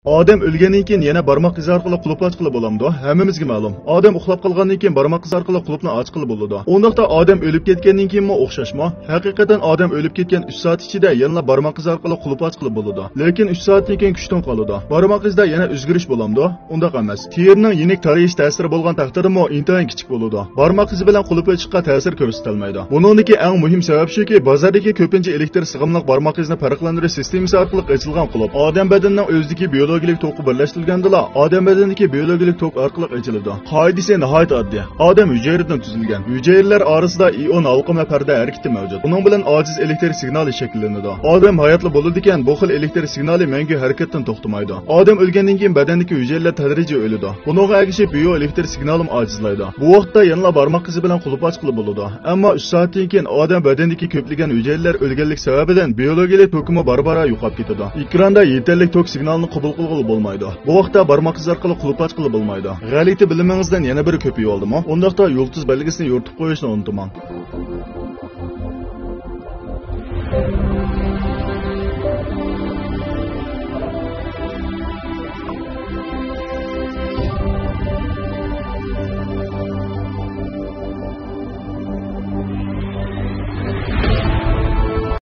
Odam o'lgandan keyin yana barmoq izi orqali qulf ochqili bo'lamdi. Hammamizga ma'lum. Odam uxlab qolgandan keyin barmoq izi orqali qulfni ochqili bo'ladi. Undaqda odam o'lib ketgandan keyinmi o'xshashmi? Haqiqatan odam o'lib ketgan 3 soat ichida yana barmoq izi orqali qulf ochqili bo'ladi. Lekin 3 soatdan keyin kuchdan qoladi. Barmoq izda yana o'zgarish bo'lamdi. Undaq emas. Terining yenik tarayish ta'siri bo'lgan taqdirda intayin kichik bo'ladi. Barmoq izi bilan qulf ochishga ta'sir ko'rsatilmaydi. Buningdagi eng muhim sabab shuki, bozordagi ko'pincha elektr sig'imliq barmoq izini farqlantirish sistemasi orqali ochilgan qulf odam badanining o'zidagi biologik to'qi birlashtirilganda odam badanidagi biologik to'q orqali ochiladi. Qoidasi nihoyat oddiy. Odam hujayradan tuzilgan. Hujayralar orasida ion halqama parda harakati mavjud. Buning bilan ojiz elektr signali shakllanadi. Odam hayotli bo'ladi ekan, bu xil elektr signali mangu harakatdan to'xtamaydi. Odam o'lgandan keyin badandagi hujayralar tadrijiy o'ladi. Buningga ergashib bio elektr signalim ojizlaydi. Bu vaqtda yana barmoq izi bilan qulf ochqili bo'ladi. Ammo 3 soatdan keyin odam badanidagi ko'plagan hujayralar o'lganlik sababidan biologik to'kimi barbara yo'qolib ketadi. Ekranda yetarli tok signalini qabul qilib bo'lmaydi. Bu vaqtda barmoq izi orqali qulf ochqili bo'lmaydi. G'alati bilimingizdan yana biri ko'payib oldimi? Undaqda yulduz belgisini yo'rtib qo'yishni unutmang.